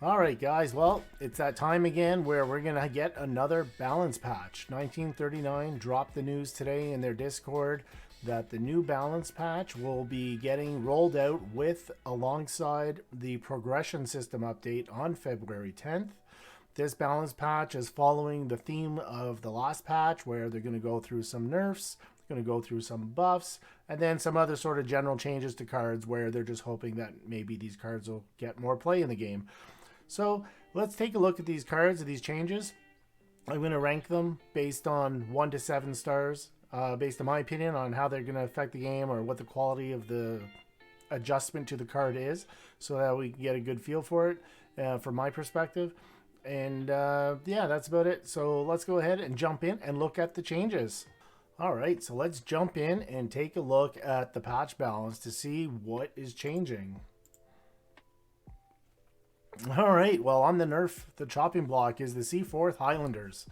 Alright guys, well, it's that time again where we're going to get another balance patch. 1939 dropped the news today in their Discord that the new balance patch will be getting rolled out alongside the progression system update on February 10th. This balance patch is following the theme of the last patch where they're going to go through some nerfs, going to go through some buffs, and then some other sort of general changes to cards where they're just hoping that maybe these cards will get more play in the game. So let's take a look at these cards, these changes. I'm going to rank them based on 1 to 7 stars, based on my opinion on how they're going to affect the game or what the quality of the adjustment to the card is, so that we can get a good feel for it from my perspective. And yeah, that's about it. So let's go ahead and jump in and look at the changes. Alright, so let's jump in and take a look at the patch balance to see what is changing. Alright, well, on the nerf, the chopping block is the Seaforth Highlanders.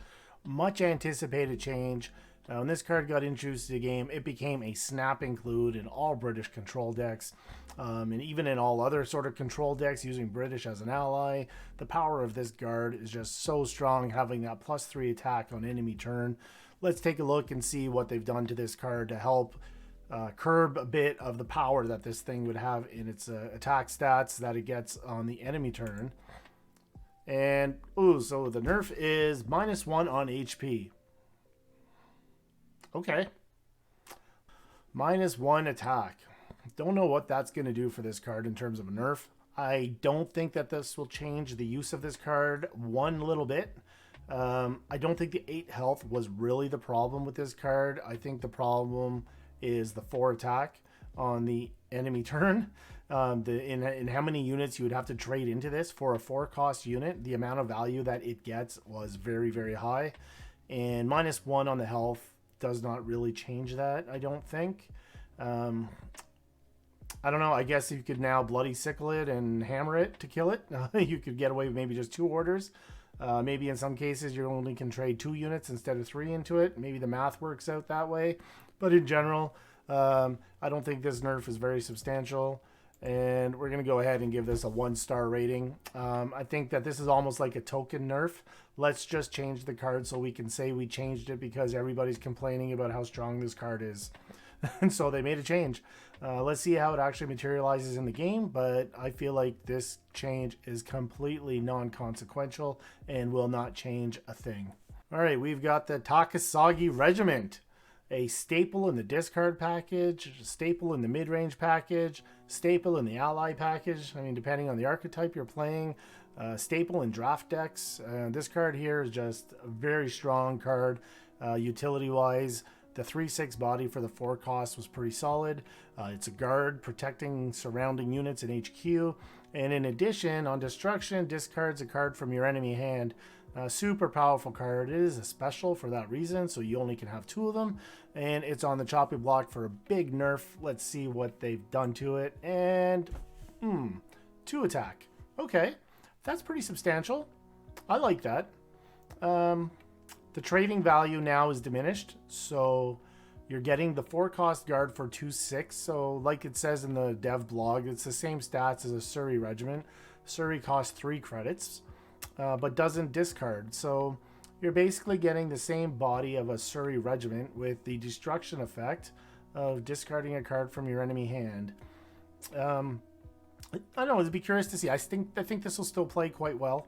Much anticipated change. When this card got introduced to the game, it became a snap include in all British control decks, and even in all other sort of control decks using British as an ally. The power of this guard is just so strong, having that +3 attack on enemy turn. Let's take a look and see what they've done to this card to help curb a bit of the power that this thing would have in its attack stats that it gets on the enemy turn. And, ooh, so the nerf is -1 on HP. Okay. -1 attack. Don't know what that's going to do for this card in terms of a nerf. I don't think that this will change the use of this card one little bit. I don't think the 8 health was really the problem with this card. I think the problem is the 4 attack on the enemy turn. In how many units you would have to trade into this for a 4 cost unit, the amount of value that it gets was very, very high. And -1 on the health does not really change that, I don't think. I don't know, I guess you could now bloody sickle it and hammer it to kill it. You could get away with maybe just 2 orders. Maybe in some cases you only can trade 2 units instead of 3 into it. Maybe the math works out that way. But in general, I don't think this nerf is very substantial. And we're going to go ahead and give this a 1-star rating. I think that this is almost like a token nerf. Let's just change the card so we can say we changed it because everybody's complaining about how strong this card is. And so they made a change. Let's see how it actually materializes in the game, but I feel like this change is completely non-consequential and will not change a thing. All right, we've got the Takasaki Regiment. A staple in the discard package, a staple in the mid-range package, staple in the ally package. I mean, depending on the archetype you're playing, staple in draft decks. This card here is just a very strong card, utility-wise. The 3/6 body for the 4 cost was pretty solid. It's a guard protecting surrounding units in HQ. And in addition, on destruction, discards a card from your enemy hand. Super powerful card. It is a special for that reason, so you only can have 2 of them. And it's on the chopping block for a big nerf. Let's see what they've done to it. And, 2 attack. Okay, that's pretty substantial. I like that. The trading value now is diminished, so you're getting the 4 cost guard for 2/6. So like it says in the dev blog, it's the same stats as a Surrey regiment. Surrey costs 3 credits, but doesn't discard. So you're basically getting the same body of a Surrey regiment with the destruction effect of discarding a card from your enemy hand. I don't know, I'd be curious to see. I think this will still play quite well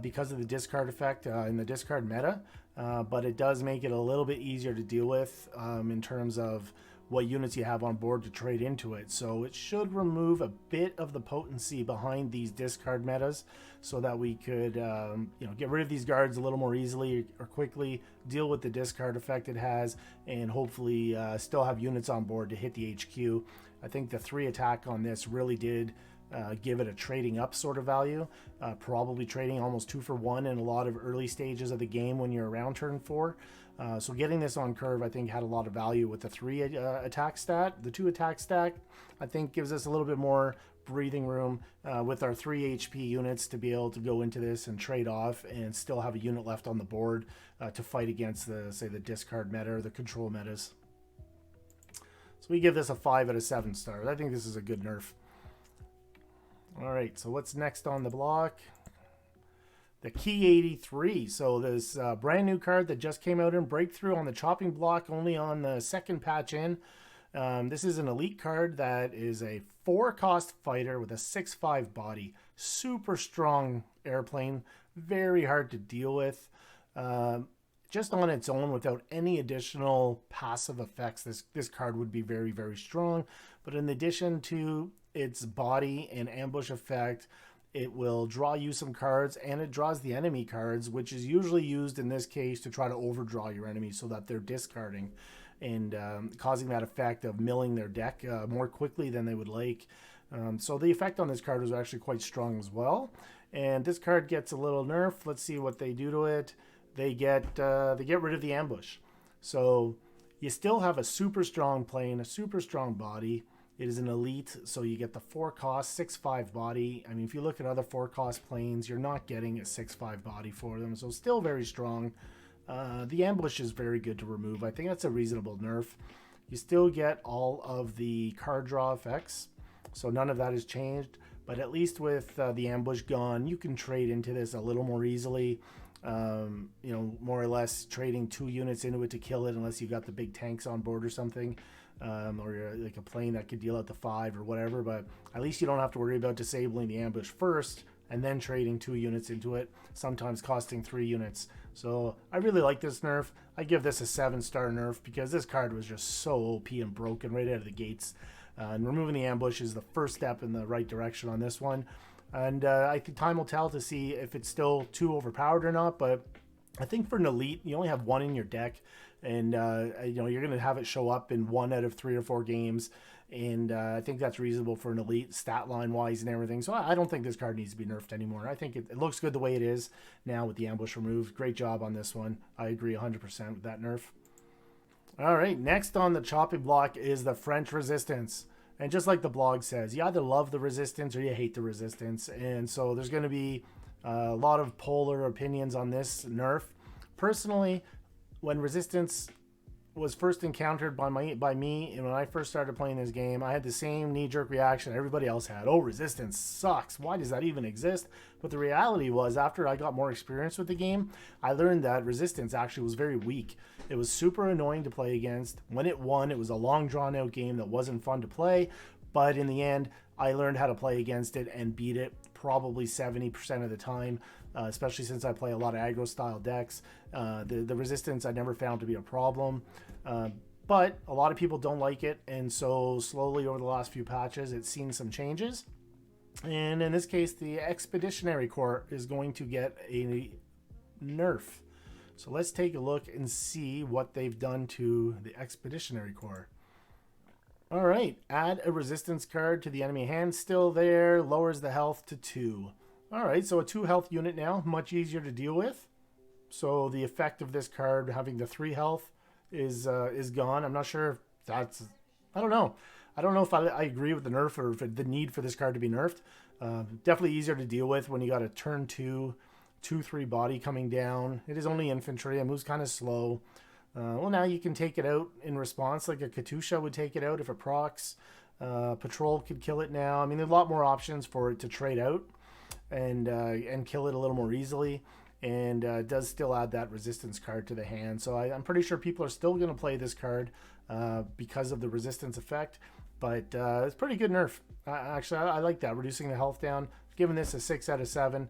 because of the discard effect in the discard meta, but it does make it a little bit easier to deal with in terms of what units you have on board to trade into it. So it should remove a bit of the potency behind these discard metas so that we could get rid of these guards a little more easily or quickly, deal with the discard effect it has, and hopefully still have units on board to hit the HQ. I think the 3 attack on this really did give it a trading up sort of value, probably trading almost 2 for 1 in a lot of early stages of the game when you're around turn 4. So getting this on curve, I think, had a lot of value with the 3 attack stat. The 2 attack stack, I think, gives us a little bit more breathing room with our 3 HP units to be able to go into this and trade off and still have a unit left on the board to fight against the, say, the discard meta or the control metas. So we give this a 5 out of 7 stars. I think this is a good nerf. All right, so what's next on the block? the Key 83. So this brand new card that just came out in Breakthrough on the chopping block, only on the second patch in. This is an elite card that is a 4-cost fighter with a 6.5 body. Super strong airplane, very hard to deal with. Just on its own, without any additional passive effects, this card would be very, very strong. But in addition to its body and ambush effect, it will draw you some cards, and it draws the enemy cards, which is usually used in this case to try to overdraw your enemy so that they're discarding and causing that effect of milling their deck more quickly than they would like. So the effect on this card was actually quite strong as well. And this card gets a little nerf. Let's see what they do to it. They get rid of the ambush. So you still have a super strong plane, a super strong body. It is an elite, so you get the 4-cost, 6.5 body. I mean, if you look at other 4-cost planes, you're not getting a 6.5 body for them. So still very strong. The ambush is very good to remove. I think that's a reasonable nerf. You still get all of the card draw effects, so none of that has changed. But at least with the ambush gone, you can trade into this a little more easily. More or less trading 2 units into it to kill it, unless you got the big tanks on board or something, or you're like a plane that could deal out to 5 or whatever. But at least you don't have to worry about disabling the ambush first and then trading 2 units into it, sometimes costing 3 units. So I really like this nerf. I give this a 7-star nerf because this card was just so OP and broken right out of the gates. And removing the ambush is the first step in the right direction on this one. And I think time will tell to see if it's still too overpowered or not. But I think for an elite, you only have 1 in your deck, and you're going to have it show up in 1 out of 3 or 4 games. And I think that's reasonable for an elite, stat line wise and everything. So I don't think this card needs to be nerfed anymore. I think it looks good the way it is now with the ambush removed. Great job on this one. I agree 100% with that nerf. All right, next on the chopping block is the French Resistance. And just like the blog says, you either love the Resistance or you hate the Resistance. And so there's going to be a lot of polar opinions on this nerf. Personally, when Resistance was first encountered by me, and when I first started playing this game, I had the same knee-jerk reaction everybody else had. Oh, Resistance sucks. Why does that even exist? But the reality was, after I got more experience with the game, I learned that Resistance actually was very weak. It was super annoying to play against. When it won, it was a long, drawn-out game that wasn't fun to play. But in the end, I learned how to play against it and beat it probably 70% of the time, especially since I play a lot of aggro-style decks. The Resistance I never found to be a problem. But a lot of people don't like it, and so slowly over the last few patches, it's seen some changes. And in this case, the Expeditionary Corps is going to get a nerf. So let's take a look and see what they've done to the Expeditionary Corps. All right, add a resistance card to the enemy hand. Still there, lowers the health to 2. All right, so a 2 health unit now, much easier to deal with. So the effect of this card having the 3 health is gone. I'm not sure if that's, I don't know. I don't know if I agree with the nerf or if the need for this card to be nerfed. Definitely easier to deal with when you got a turn 2/3 body coming down. It is only infantry. It moves kind of slow. Well, now you can take it out in response, like a Katusha would take it out if it procs. Patrol could kill it now. I mean, there's a lot more options for it to trade out and kill it a little more easily. And does still add that resistance card to the hand. So I'm pretty sure people are still going to play this card because of the resistance effect. But it's pretty good nerf. Actually, I like that, reducing the health down. Giving this a 6 out of 7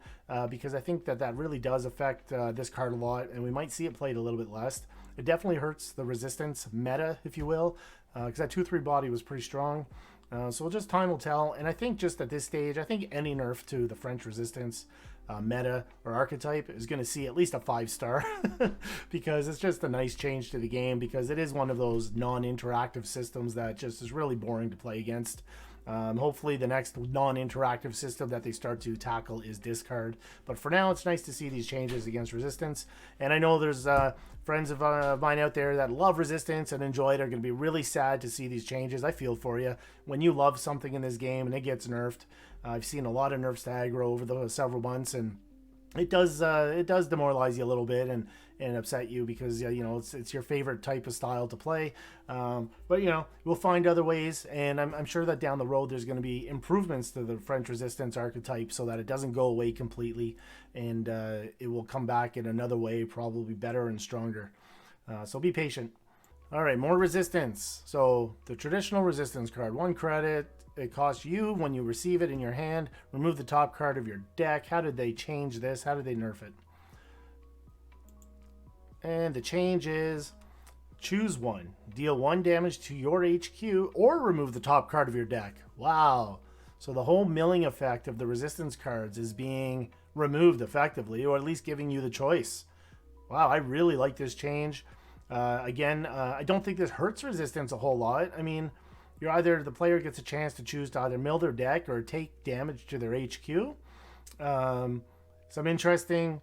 because I think that really does affect this card a lot, and we might see it played a little bit less. It definitely hurts the resistance meta, if you will, because that 2/3 body was pretty strong. So just time will tell. And I think just at this stage, I think any nerf to the French Resistance meta or archetype is going to see at least a 5-star because it's just a nice change to the game, because it is one of those non-interactive systems that just is really boring to play against. Hopefully the next non-interactive system that they start to tackle is discard. But for now, it's nice to see these changes against Resistance. And I know there's friends of mine out there that love Resistance and enjoy it are going to be really sad to see these changes. I feel for you. When you love something in this game and it gets nerfed, I've seen a lot of nerfs to aggro over the several months, and it does demoralize you a little bit and upset you because you know it's your favorite type of style to play. But you know we'll find other ways, and I'm sure that down the road there's going to be improvements to the French Resistance archetype so that it doesn't go away completely, and it will come back in another way, probably better and stronger. So be patient. All right, more resistance. So the traditional resistance card, 1 credit. It costs you when you receive it in your hand. Remove the top card of your deck. How did they change this? How did they nerf it? And the change is choose one. Deal 1 damage to your HQ or remove the top card of your deck. Wow. So the whole milling effect of the resistance cards is being removed effectively, or at least giving you the choice. Wow, I really like this change. Again, I don't think this hurts resistance a whole lot. I mean, you're either the player gets a chance to choose to either mill their deck or take damage to their HQ. Some interesting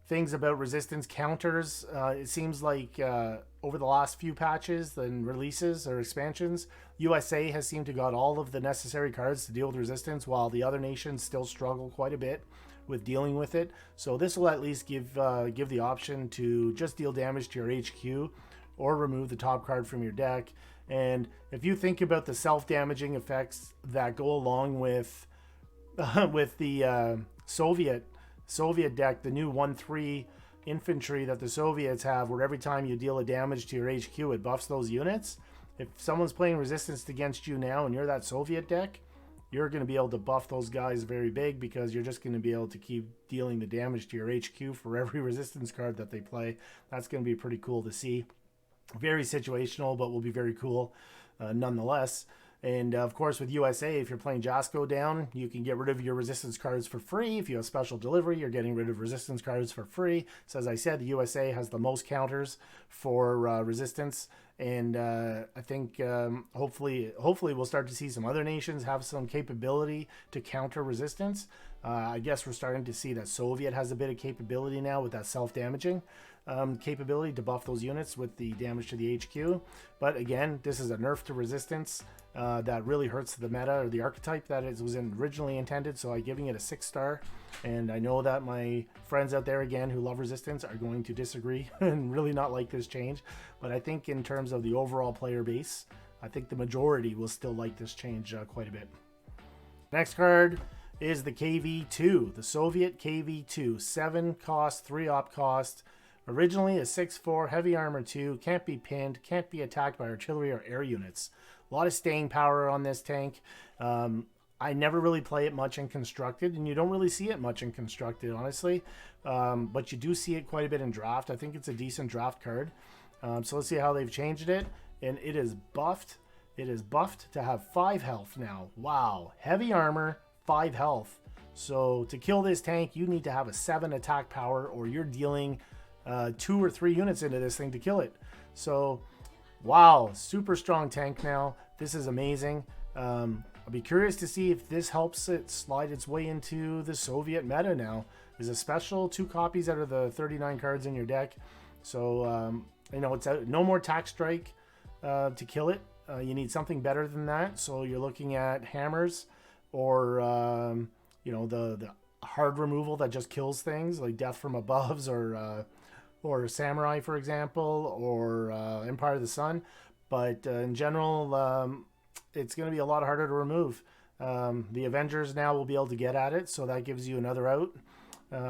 things about resistance counters. It seems like over the last few patches and releases or expansions, USA has seemed to got all of the necessary cards to deal with resistance, while the other nations still struggle quite a bit with dealing with it. So this will at least give the option to just deal damage to your HQ or remove the top card from your deck. And if you think about the self-damaging effects that go along with with the Soviet deck, the new 1-3 infantry that the Soviets have, where every time you deal a damage to your HQ, it buffs those units. If someone's playing resistance against you now and you're that Soviet deck, you're going to be able to buff those guys very big, because you're just going to be able to keep dealing the damage to your HQ for every resistance card that they play. That's going to be pretty cool to see. Very situational, but will be very cool nonetheless. And of course, with USA, if you're playing Jasko down, you can get rid of your resistance cards for free. If you have special delivery, you're getting rid of resistance cards for free. So as I said, the USA has the most counters for resistance. And I think hopefully we'll start to see some other nations have some capability to counter resistance. I guess we're starting to see that Soviet has a bit of capability now with that self-damaging capability to buff those units with the damage to the HQ. But again, this is a nerf to resistance that really hurts the meta or the archetype that it was originally intended. So I'm giving it a 6-star. And I know that my friends out there, again, who love resistance are going to disagree and really not like this change. But I think in terms of the overall player base, I think the majority will still like this change quite a bit. Next card is the KV-2, the Soviet KV-2, 7 cost, 3 op cost. Originally a 6-4, heavy armor 2, can't be pinned, can't be attacked by artillery or air units. A lot of staying power on this tank. I never really play it much in Constructed, and you don't really see it much in Constructed, honestly. But you do see it quite a bit in Draft. I think it's a decent draft card. So let's see how they've changed it. And it is buffed. It is buffed to have 5 health now. Wow. Heavy armor, 5 health. So to kill this tank, you need to have a 7 attack power, or you're dealing 2 or 3 units into this thing to kill it. So, wow. Super strong tank now. This is amazing. I'll be curious to see if this helps it slide its way into the Soviet meta now. There's a special 2 copies out of the 39 cards in your deck. So, you know, it's no more tack strike to kill it. You need something better than that. So you're looking at hammers or, you know, the hard removal that just kills things, like Death from Aboves or Samurai, for example, or Empire of the Sun. But in general, it's going to be a lot harder to remove. The Avengers now will be able to get at it, so that gives you another out.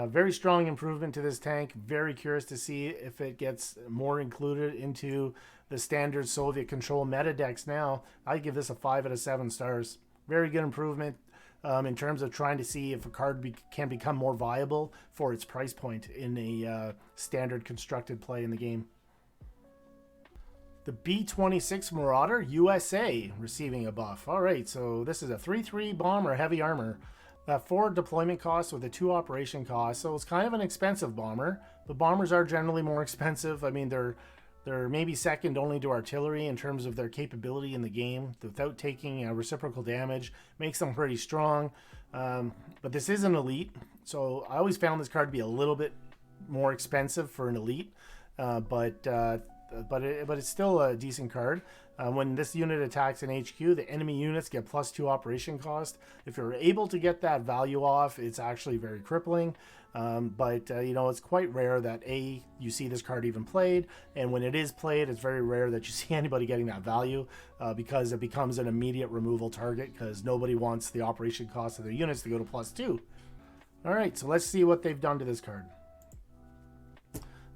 Very strong improvement to this tank. Very curious to see if it gets more included into the standard Soviet control meta decks now. I give this a 5 out of 7 stars. Very good improvement in terms of trying to see if a card can become more viable for its price point in a standard constructed play in the game. The B-26 Marauder USA receiving a buff. All right, so this is a 3-3 bomber, heavy armor. 4 deployment costs with a 2 operation cost, so it's kind of an expensive bomber. The bombers are generally more expensive. I mean, they're maybe second only to artillery in terms of their capability in the game without taking reciprocal damage. Makes them pretty strong, but this is an elite, so I always found this card to be a little bit more expensive for an elite, but but it's still a decent card. When this unit attacks an HQ, the enemy units get +2 operation cost. If you're able to get that value off, it's actually very crippling. You know, it's quite rare that you see this card even played, and when it is played, it's very rare that you see anybody getting that value, because it becomes an immediate removal target, because nobody wants the operation cost of their units to go to +2. All right, so let's see what they've done to this card.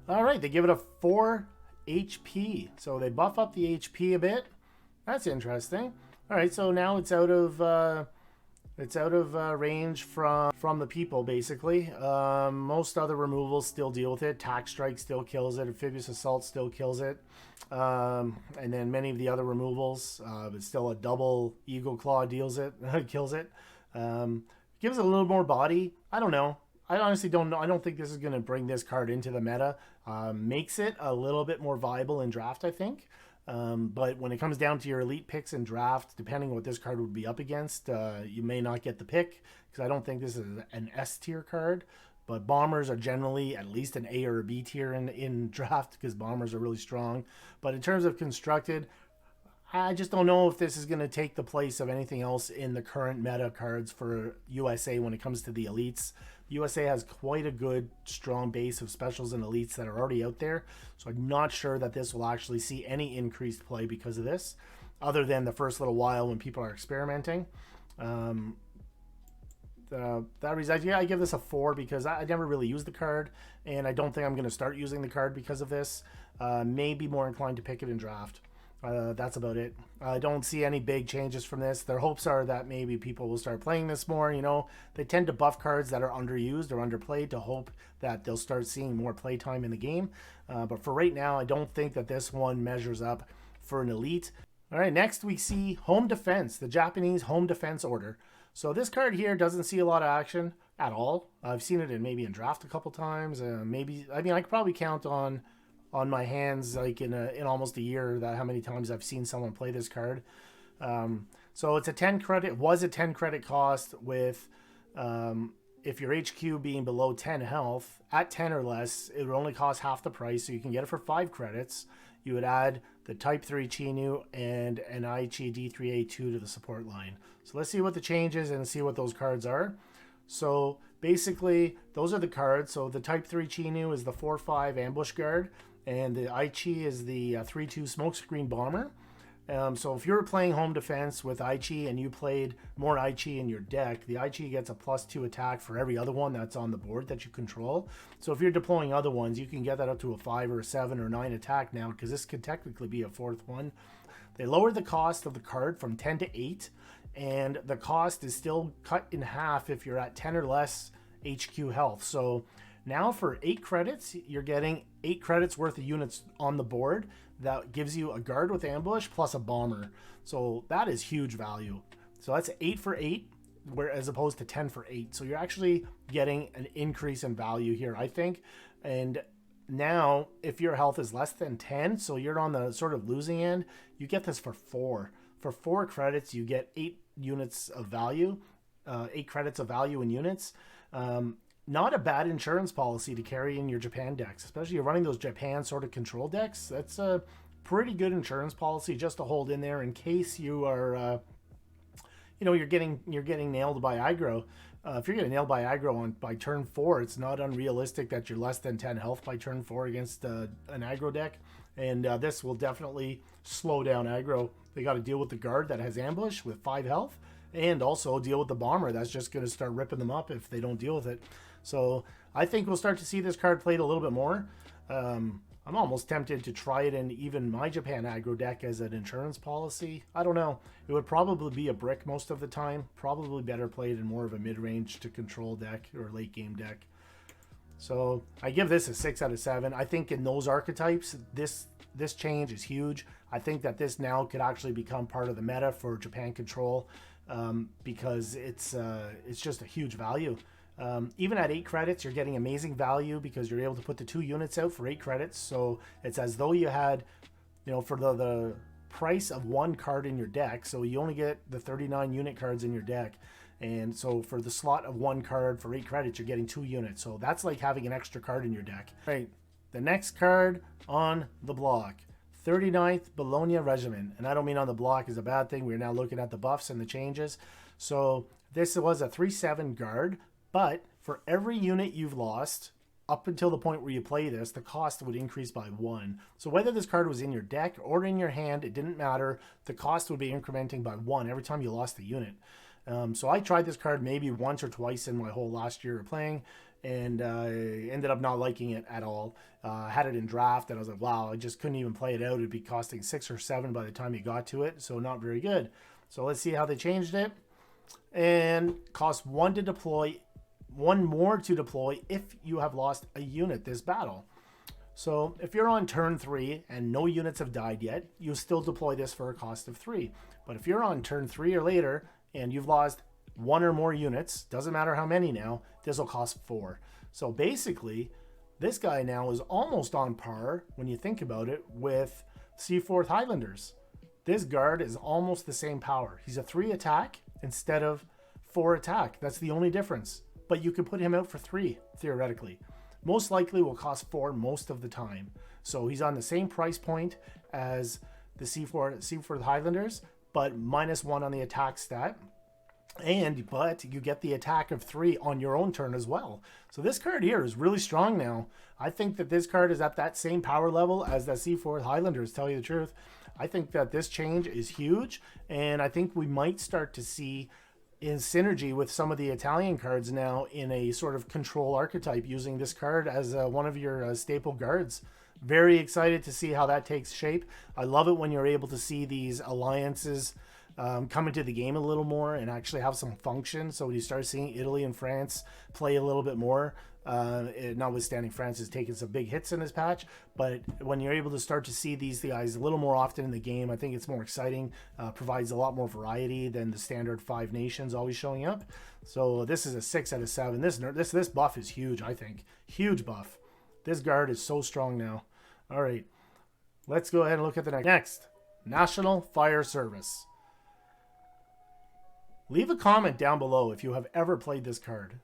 All right, they give it a 4 HP, so they buff up the HP a bit. That's interesting. All right, so now it's out of range from the people, basically. Most other removals still deal with it. Tack Strike still kills it. Amphibious Assault still kills it. And then many of the other removals, it's still a double Eagle Claw kills it. Gives it a little more body. I don't know. I honestly don't know. I don't think this is going to bring this card into the meta. Makes it a little bit more viable in draft, I think. But when it comes down to your elite picks in draft, depending on what this card would be up against, you may not get the pick, because I don't think this is an S tier card. But bombers are generally at least an A or a B tier in draft, because bombers are really strong. But in terms of constructed, I just don't know if this is going to take the place of anything else in the current meta cards for USA when it comes to the elites. USA has quite a good, strong base of specials and elites that are already out there. So I'm not sure that this will actually see any increased play because of this, other than the first little while when people are experimenting. That reason, yeah, I give this a 4 because I never really used the card, and I don't think I'm going to start using the card because of this. Maybe more inclined to pick it in draft. That's about it. I don't see any big changes from this. Their hopes are that maybe people will start playing this more. You know, they tend to buff cards that are underused or underplayed to hope that they'll start seeing more playtime in the game. But for right now, I don't think that this one measures up for an elite. All right, next we see Home Defense, the Japanese Home Defense Order. So this card here doesn't see a lot of action at all. I've seen it in draft a couple times. I could probably count on my hands, like in almost a year, that how many times I've seen someone play this card. So it's a 10 credit. It was a 10 credit cost with, if your HQ being below 10 health, at 10 or less, it would only cost half the price. So you can get it for 5 credits. You would add the Type 3 Chinu and an Aichi D3A2 to the support line. So let's see what the change is and see what those cards are. So basically, those are the cards. So the Type 3 Chinu is the 4/5 ambush guard, and the Aichi is the 3/2 smokescreen bomber. So if you're playing home defense with Aichi and you played more Aichi in your deck, the Aichi gets a +2 attack for every other one that's on the board that you control. So if you're deploying other ones, you can get that up to a 5 or a 7 or 9 attack now, because this could technically be a 4th one. They lowered the cost of the card from 10 to 8, and the cost is still cut in half if you're at 10 or less HQ health. So now for 8 credits, you're getting 8 credits worth of units on the board. That gives you a guard with ambush plus a bomber. So that is huge value. So that's 8 for 8, as opposed to 10 for 8. So you're actually getting an increase in value here, I think. And now, if your health is less than 10, so you're on the sort of losing end, you get this for 4. For 4 credits, you get 8 units of value, 8 credits of value in units. Not a bad insurance policy to carry in your Japan decks, especially you're running those Japan sort of control decks. That's a pretty good insurance policy just to hold in there in case you are, you're getting nailed by aggro. If you're getting nailed by aggro by turn 4, it's not unrealistic that you're less than 10 health by turn 4 against an aggro deck, and this will definitely slow down aggro. They got to deal with the guard that has ambush with 5 health, and also deal with the bomber that's just going to start ripping them up if they don't deal with it. So I think we'll start to see this card played a little bit more. I'm almost tempted to try it in even my Japan aggro deck as an insurance policy. I don't know. It would probably be a brick most of the time. Probably better played in more of a mid-range to control deck or late game deck. So I give this a 6 out of 7. I think in those archetypes, this change is huge. I think that this now could actually become part of the meta for Japan control, because it's just a huge value. Even at 8 credits, you're getting amazing value because you're able to put the 2 units out for 8 credits. So it's as though you had, for the price of 1 card in your deck. So you only get the 39 unit cards in your deck. And so for the slot of 1 card for 8 credits, you're getting 2 units. So that's like having an extra card in your deck. Right. the next card on the block, 39th Bologna Regiment. And I don't mean on the block is a bad thing. We're now looking at the buffs and the changes. So this was a 3/7 guard, but for every unit you've lost up until the point where you play this, the cost would increase by 1. So whether this card was in your deck or in your hand, it didn't matter. The cost would be incrementing by 1 every time you lost a unit. So I tried this card maybe once or twice in my whole last year of playing, and ended up not liking it at all. Had it in draft, and I was like, wow, I just couldn't even play it out. It'd be costing 6 or 7 by the time you got to it, so not very good. So let's see how they changed it. And cost 1 to deploy, 1 more to deploy if you have lost a unit this battle. So if you're on turn 3 and no units have died yet, you still deploy this for a cost of 3. But if you're on turn 3 or later and you've lost 1 or more units, doesn't matter how many now, this will cost 4. So basically, this guy now is almost on par, when you think about it, with Seaforth Highlanders. This guard is almost the same power. He's a 3 attack instead of 4 attack. That's the only difference. But you can put him out for 3, theoretically. Most likely will cost 4 most of the time. So he's on the same price point as the Seaforth Highlanders, but -1 on the attack stat. But you get the attack of 3 on your own turn as well. So this card here is really strong now. I think that this card is at that same power level as the Seaforth Highlanders, tell you the truth. I think that this change is huge, and I think we might start to see in synergy with some of the Italian cards now in a sort of control archetype, using this card as one of your staple guards. Very excited to see how that takes shape. I love it when you're able to see these alliances come into the game a little more and actually have some function. So when you start seeing Italy and France play a little bit more, notwithstanding France has taken some big hits in this patch, but when you're able to start to see these guys a little more often in the game, I think it's more exciting, provides a lot more variety than the standard 5 nations always showing up. So this is a 6 out of 7. This buff is huge, I think. Huge buff. This guard is so strong now. All right, let's go ahead and look at the next. National Fire Service. Leave a comment down below if you have ever played this card.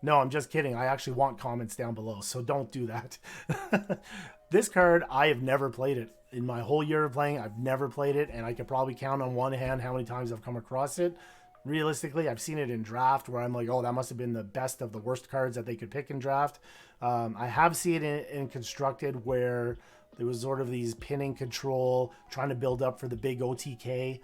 No, I'm just kidding. I actually want comments down below, so don't do that. This card, I have never played it. In my whole year of playing, I've never played it, and I could probably count on one hand how many times I've come across it. Realistically, I've seen it in draft where I'm like, oh, that must have been the best of the worst cards that they could pick in draft. I have seen it in constructed where there was sort of these pinning control, trying to build up for the big OTK,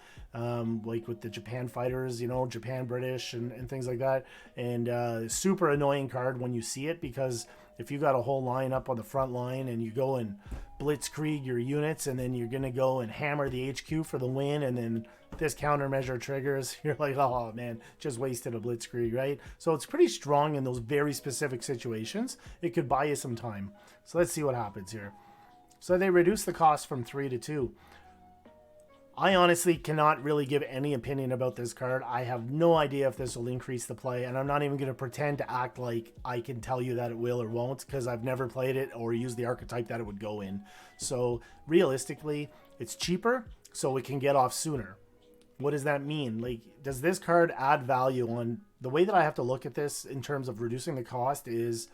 like with the Japan fighters, you know, Japan British and things like that. And super annoying card when you see it, because if you got a whole line up on the front line and you go and blitzkrieg your units, and then you're going to go and hammer the HQ for the win, and then this countermeasure triggers, you're like, oh man, just wasted a blitzkrieg, right? So it's pretty strong in those very specific situations. It could buy you some time. So let's see what happens here. So they reduced the cost from 3 to 2. I honestly cannot really give any opinion about this card. I have no idea if this will increase the play, and I'm not even going to pretend to act like I can tell you that it will or won't, because I've never played it or used the archetype that it would go in. So realistically, it's cheaper, so it can get off sooner. What does that mean? Like, does this card add value on... The way that I have to look at this in terms of reducing the cost is...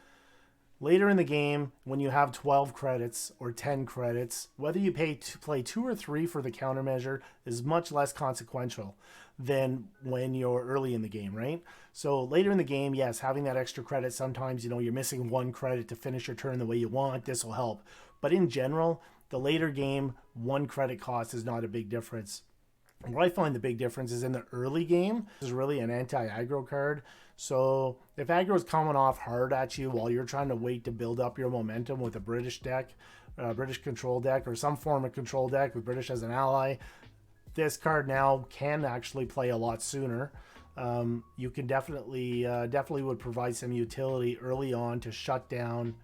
Later in the game, when you have 12 credits or 10 credits, whether you play 2 or 3 for the countermeasure is much less consequential than when you're early in the game, right? So later in the game, yes, having that extra credit, sometimes, you know, you're missing 1 credit to finish your turn the way you want. This will help. But in general, the later game, 1 credit cost is not a big difference. What I find the big difference is in the early game. This is really an anti-aggro card. So if aggro is coming off hard at you while you're trying to wait to build up your momentum with a British deck, British control deck, or some form of control deck with British as an ally, this card now can actually play a lot sooner. You can definitely would provide some utility early on to shut down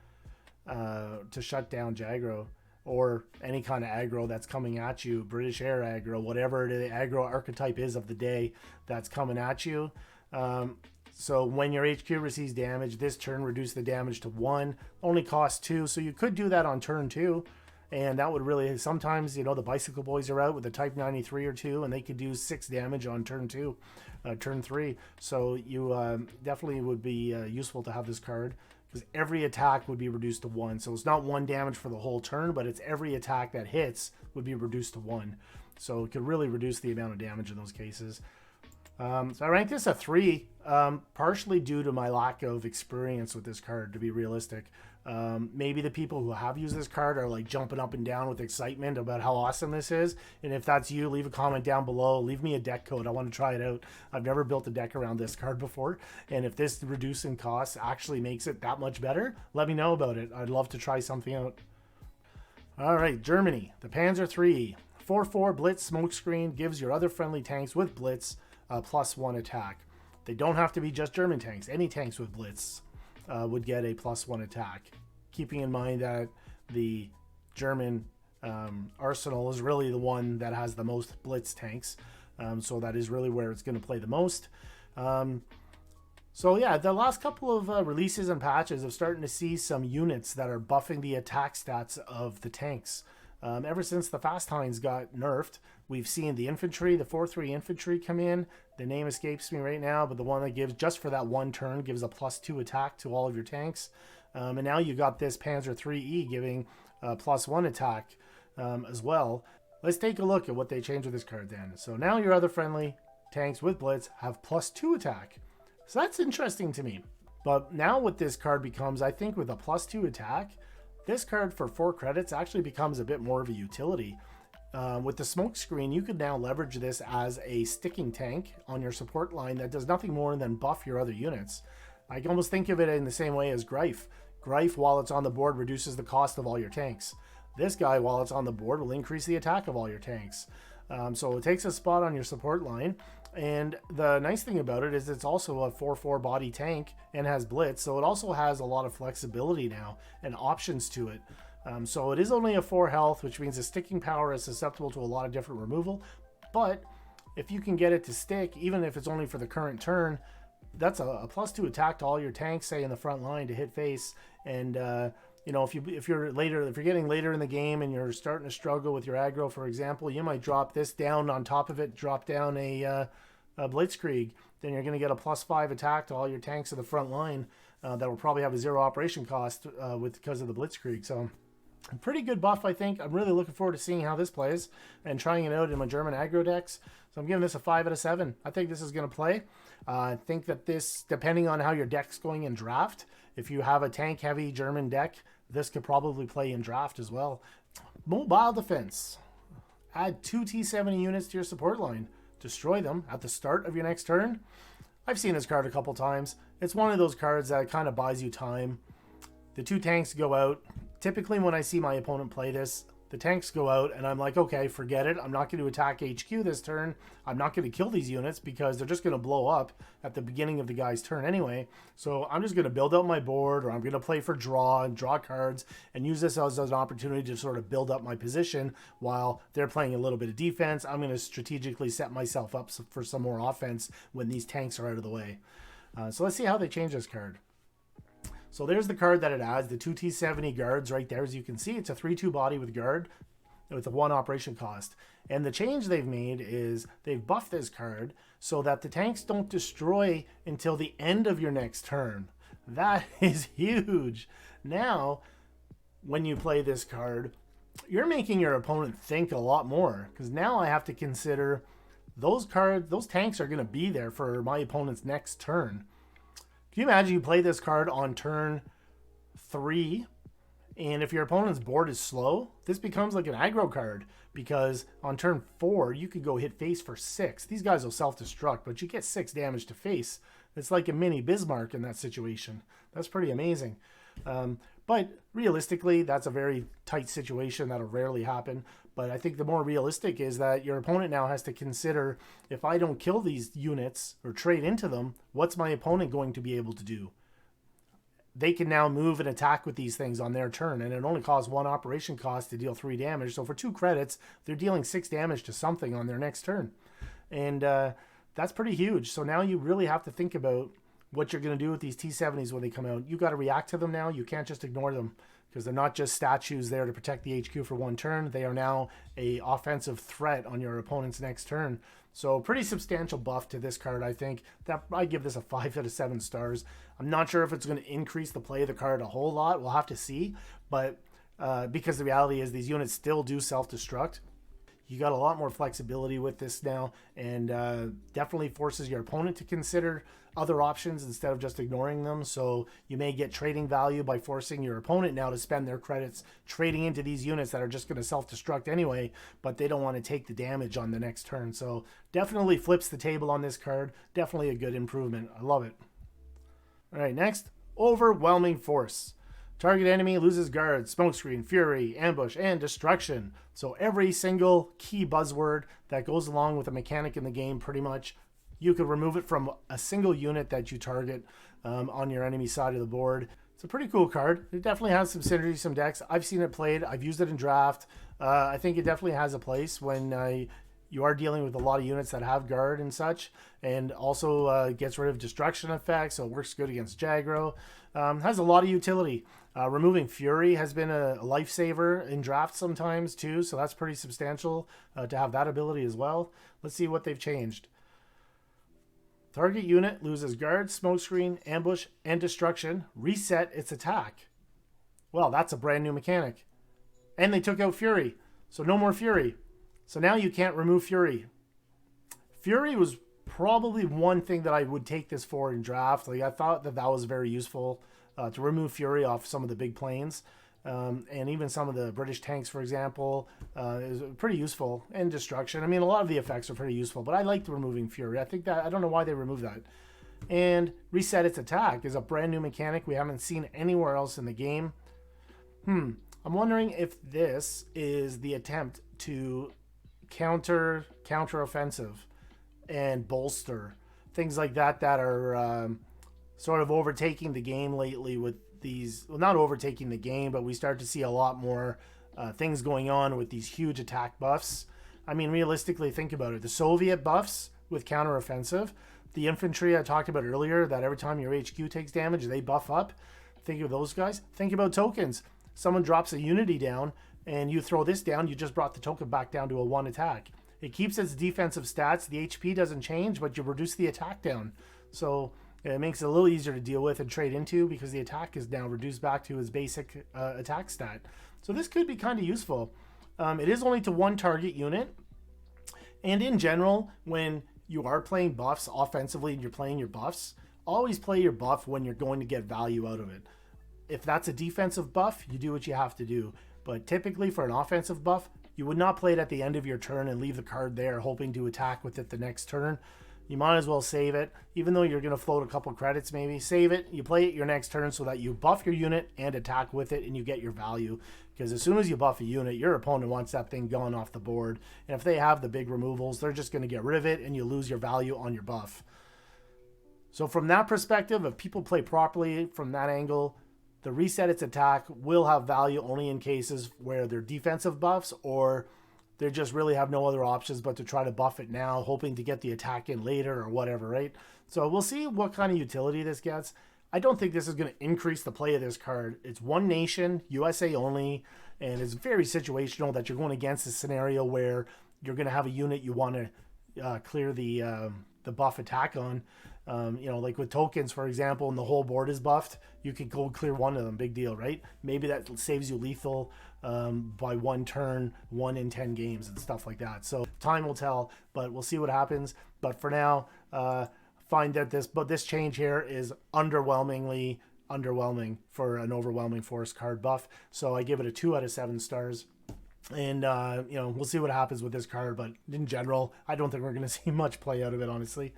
Jagro, or any kind of aggro that's coming at you, British air aggro, whatever the aggro archetype is of the day that's coming at you. So when your HQ receives damage, this turn reduce the damage to 1, only costs 2. So you could do that on turn 2, and that would really, sometimes, you know, the Bicycle Boys are out with a Type 93 or 2, and they could do 6 damage on turn 2, turn 3. So you definitely would be useful to have this card, because every attack would be reduced to 1. So it's not 1 damage for the whole turn, but it's every attack that hits would be reduced to 1. So it could really reduce the amount of damage in those cases. So I rank this a 3, partially due to my lack of experience with this card, to be realistic. Maybe the people who have used this card are like jumping up and down with excitement about how awesome this is. And if that's you, leave a comment down below. Leave me a deck code. I want to try it out. I've never built a deck around this card before. And if this reducing cost actually makes it that much better, let me know about it. I'd love to try something out. All right, Germany, the Panzer III-E. 4/4 Blitz smokescreen gives your other friendly tanks with Blitz +1 attack. They don't have to be just German tanks. Any tanks with Blitz would get a +1 attack. Keeping in mind that the German arsenal is really the one that has the most Blitz tanks. So that is really where it's going to play the most. So yeah, the last couple of releases and patches have starting to see some units that are buffing the attack stats of the tanks. Ever since the Fast Hinds got nerfed, we've seen the infantry, the 4/3 infantry come in. The name escapes me right now, but the one that gives, just for that one turn, gives a +2 attack to all of your tanks. And now you got this Panzer III-E giving +1 attack as well. Let's take a look at what they changed with this card then. So now your other friendly tanks with Blitz have +2 attack. So that's interesting to me. But now what this card becomes, I think with a +2 attack, this card for 4 credits actually becomes a bit more of a utility. With the smoke screen, you could now leverage this as a sticking tank on your support line that does nothing more than buff your other units. I can almost think of it in the same way as Greif. Greif, while it's on the board, reduces the cost of all your tanks. This guy, while it's on the board, will increase the attack of all your tanks. So it takes a spot on your support line. And the nice thing about it is it's also a 4/4 body tank and has Blitz. So it also has a lot of flexibility now and options to it. So it is only a 4 health, which means the sticking power is susceptible to a lot of different removal. But if you can get it to stick, even if it's only for the current turn, that's a +2 attack to all your tanks, say in the front line, to hit face. And you know, if you're getting later in the game and you're starting to struggle with your aggro, for example, you might drop this down on top of it, drop down a Blitzkrieg. Then you're going to get a +5 attack to all your tanks of the front line that will probably have a 0 operation cost because of the Blitzkrieg. So a pretty good buff, I think. I'm really looking forward to seeing how this plays and trying it out in my German aggro decks. So I'm giving this a 5 out of 7. I think this is going to play. I think that this, depending on how your deck's going in draft, if you have a tank-heavy German deck, this could probably play in draft as well. Mobile defense. Add 2 T70 units to your support line. Destroy them at the start of your next turn. I've seen this card a couple times. It's one of those cards that kind of buys you time. The 2 tanks go out. Typically when I see my opponent play this, the tanks go out and I'm like, okay, forget it. I'm not going to attack HQ this turn. I'm not going to kill these units because they're just going to blow up at the beginning of the guy's turn anyway. So I'm just going to build out my board, or I'm going to play for draw and draw cards and use this as an opportunity to sort of build up my position while they're playing a little bit of defense. I'm going to strategically set myself up for some more offense when these tanks are out of the way. So let's see how they change this card. So there's the card that it adds, the 2 T70 guards right there. As you can see, it's a 3/2 body with guard with a 1 operation cost. And the change they've made is they've buffed this card so that the tanks don't destroy until the end of your next turn. That is huge. Now, when you play this card, you're making your opponent think a lot more, because now I have to consider those tanks are going to be there for my opponent's next turn. Can you imagine you play this card on turn 3, and if your opponent's board is slow, this becomes like an aggro card, because on turn 4, you could go hit face for 6. These guys will self-destruct, but you get 6 damage to face. It's like a mini Bismarck in that situation. That's pretty amazing. But realistically, that's a very tight situation. That'll rarely happen. But I think the more realistic is that your opponent now has to consider, if I don't kill these units or trade into them, what's my opponent going to be able to do? They can now move and attack with these things on their turn, and it only costs 1 operation cost to deal 3 damage. So for 2 credits, they're dealing 6 damage to something on their next turn. And that's pretty huge. So now you really have to think about what you're going to do with these T70s when they come out. You got to react to them now. You can't just ignore them, because they're not just statues there to protect the HQ for one turn. They are now a offensive threat on your opponent's next turn. So pretty substantial buff to this card, I think. That I give this a 5 out of 7 stars. I'm not sure if it's going to increase the play of the card a whole lot. We'll have to see. But because the reality is these units still do self-destruct. You got a lot more flexibility with this now, and definitely forces your opponent to consider other options instead of just ignoring them. So you may get trading value by forcing your opponent now to spend their credits trading into these units that are just going to self-destruct anyway, but they don't want to take the damage on the next turn. So definitely flips the table on this card. Definitely a good improvement. I love it. All right, next, Overwhelming Force. Target enemy loses guards, smokescreen, fury, ambush, and destruction. So every single key buzzword that goes along with a mechanic in the game, pretty much, you could remove it from a single unit that you target on your enemy side of the board. It's a pretty cool card. It definitely has some synergy, some decks. I've seen it played. I've used it in draft. I think it definitely has a place when you are dealing with a lot of units that have guard and such, and also gets rid of destruction effects, so it works good against Jagro. Has a lot of utility. Removing Fury has been a lifesaver in draft sometimes too, so that's pretty substantial to have that ability as well. Let's see what they've changed. Target unit loses guard, smokescreen, ambush, and destruction. Reset its attack. Well, that's a brand new mechanic. And they took out Fury, so no more Fury. So now you can't remove Fury. Fury was probably one thing that I would take this for in draft. Like, I thought that was very useful to remove Fury off some of the big planes. And even some of the British tanks, for example, is pretty useful. And destruction. I mean, a lot of the effects are pretty useful, but I liked removing Fury. I think that, I don't know why they removed that. And reset its attack is a brand new mechanic we haven't seen anywhere else in the game. I'm wondering if this is the attempt to counter offensive and bolster things like that that are sort of overtaking the game lately with these, well, not overtaking the game, but we start to see a lot more things going on with these huge attack buffs. I mean, realistically, think about it. The Soviet buffs with counteroffensive, the infantry I talked about earlier, that every time your HQ takes damage, they buff up. Think of those guys. Think about tokens. Someone drops a unity down, and you throw this down, you just brought the token back down to a 1 attack. It keeps its defensive stats. The HP doesn't change, but you reduce the attack down. So it makes it a little easier to deal with and trade into because the attack is now reduced back to its basic attack stat. So this could be kind of useful. It is only to 1 target unit. And in general, when you are playing buffs offensively and you're playing your buffs, always play your buff when you're going to get value out of it. If that's a defensive buff, you do what you have to do. But typically for an offensive buff, you would not play it at the end of your turn and leave the card there hoping to attack with it the next turn. You might as well save it. Even though you're going to float a couple credits maybe, save it. You play it your next turn so that you buff your unit and attack with it and you get your value. Because as soon as you buff a unit, your opponent wants that thing gone off the board. And if they have the big removals, they're just going to get rid of it and you lose your value on your buff. So from that perspective, if people play properly from that angle, the reset its attack will have value only in cases where they're defensive buffs or they just really have no other options but to try to buff it now, hoping to get the attack in later or whatever, right? So we'll see what kind of utility this gets. I don't think this is going to increase the play of this card. It's one nation, USA only, and it's very situational that you're going against a scenario where you're going to have a unit you want to clear the buff attack on. You know, like with tokens, for example, and the whole board is buffed, you could go clear one of them. Big deal, right? Maybe that saves you lethal by 1 turn, 1 in 10 games and stuff like that. So time will tell, but we'll see what happens. But for now, find that this change here is underwhelming for an Overwhelming Force card buff. So I give it a 2 out of 7 stars. And, you know, we'll see what happens with this card. But in general, I don't think we're going to see much play out of it, honestly.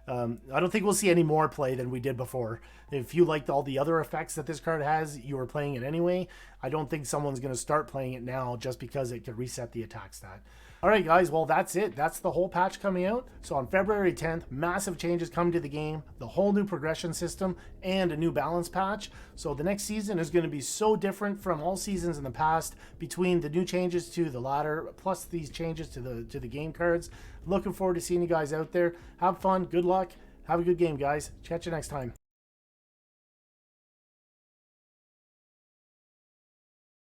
I don't think we'll see any more play than we did before. If you liked all the other effects that this card has, you were playing it anyway. I don't think someone's going to start playing it now just because it could reset the attack stat. All right, guys, well, that's it. That's the whole patch coming out. So on February 10th, massive changes come to the game, the whole new progression system, and a new balance patch. So the next season is going to be so different from all seasons in the past between the new changes to the ladder, plus these changes to the game cards. Looking forward to seeing you guys out there. Have fun. Good luck. Have a good game, guys. Catch you next time.